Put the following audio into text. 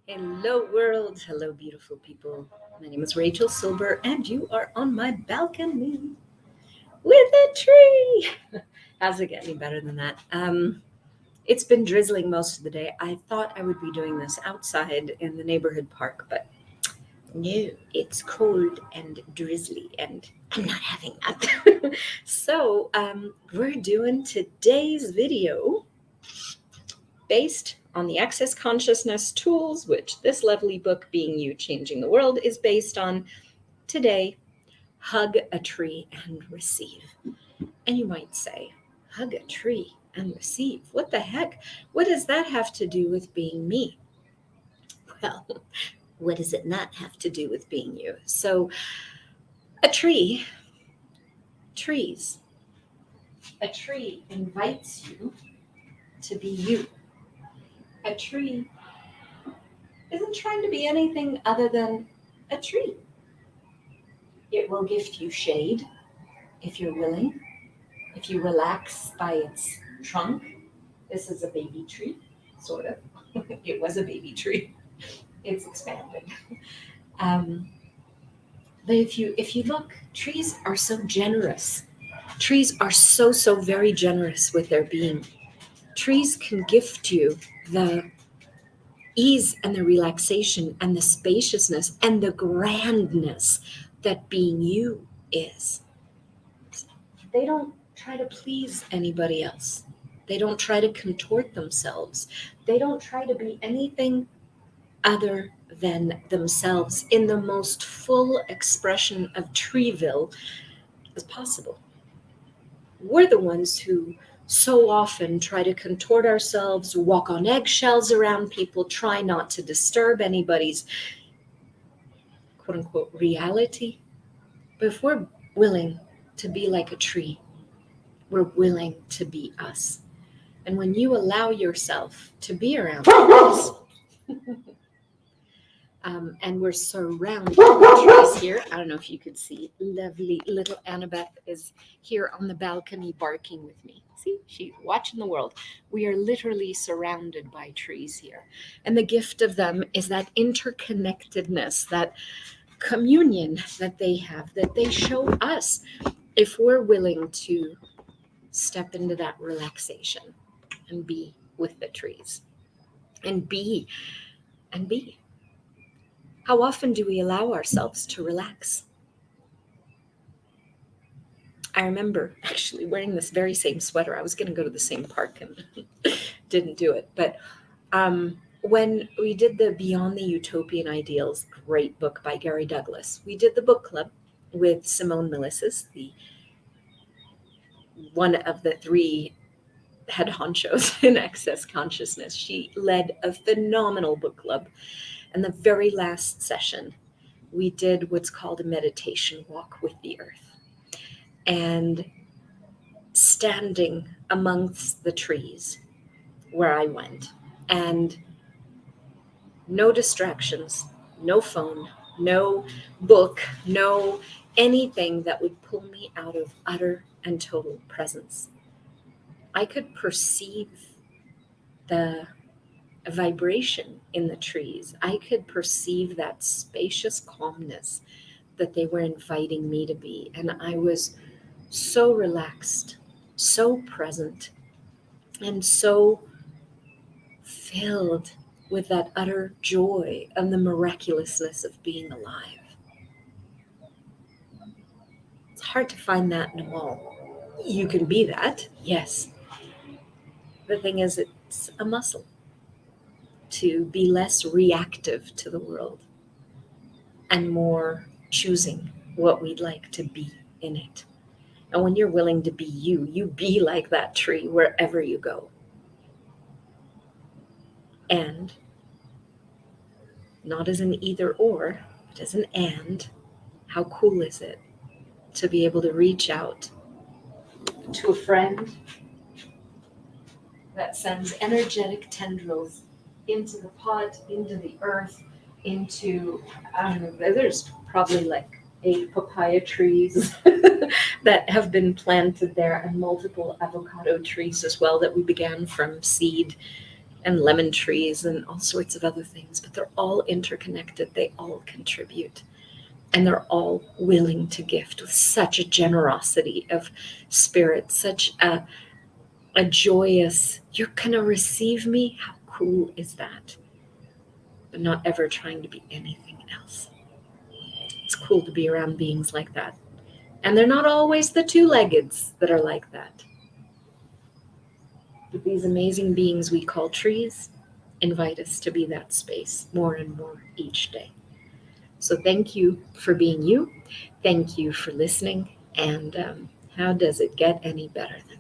Hello, world. Hello, beautiful people. My name is Rachelsilber, and you are on my balcony with a tree. How's it get any better than that? It's been drizzling most of the day. I thought I would be doing this outside in the neighborhood park, but no, it's cold and drizzly, and I'm not having that. So, we're doing today's video based on the Access Consciousness tools, which this lovely book, Being You, Changing the World, is based on. Today, hug a tree and receive. And you might say, hug a tree and receive? What the heck? What does that have to do with being me? Well, what does it not have to do with being you? So, a tree invites you to be you. A tree isn't trying to be anything other than a tree. It will gift you shade if you're willing, if you relax by its trunk. This is a baby tree, sort of. It was a baby tree. It's expanded. But if you look, trees are so generous. Trees are so very generous with their being. Trees can gift you the ease and the relaxation and the spaciousness and the grandness that being you is. They don't try to please anybody else. They don't try to contort themselves. They don't try to be anything other than themselves in the most full expression of Treeville as possible. We're the ones who so often try to contort ourselves, walk on eggshells around people, try not to disturb anybody's quote unquote reality. But if we're willing to be like a tree, we're willing to be us. And when you allow yourself to be around us, and we're surrounded by trees here. I don't know if you could see. Lovely little Annabeth is here on the balcony barking with me. See, she's watching the world. We are literally surrounded by trees here. And the gift of them is that interconnectedness, that communion that they have, that they show us if we're willing to step into that relaxation and be with the trees and be. How often do we allow ourselves to relax? I remember actually wearing this very same sweater. I was going to go to the same park and didn't do it. But when we did the Beyond the Utopian Ideals, great book by Gary Douglas, we did the book club with Simone Milasas, one of the three head honchos in Access Consciousness. She led a phenomenal book club. And the very last session, we did what's called a meditation walk with the earth. And standing amongst the trees where I went, and no distractions, no phone, no book, no anything that would pull me out of utter and total presence. I could perceive the vibration in the trees. I could perceive that spacious calmness that they were inviting me to be. And I was so relaxed, so present, and so filled with that utter joy and the miraculousness of being alive. It's hard to find that in a mall. You can be that, yes. The thing is, it's a muscle to be less reactive to the world and more choosing what we'd like to be in it. And when you're willing to be you, you be like that tree wherever you go. And not as an either or, but as an and. How cool is it to be able to reach out to a friend that sends energetic tendrils into the pot, into the earth, into, I don't know, there's probably like 8 papaya trees that have been planted there, and multiple avocado trees as well that we began from seed. and lemon trees and all sorts of other things, but they're all interconnected. They all contribute. And they're all willing to gift with such a generosity of spirit, such a joyous, you're going to receive me? How cool is that? But not ever trying to be anything else. It's cool to be around beings like that. And they're not always the two-leggeds that are like that. But these amazing beings we call trees invite us to be that space more and more each day. So thank you for being you. Thank you for listening. And how does it get any better than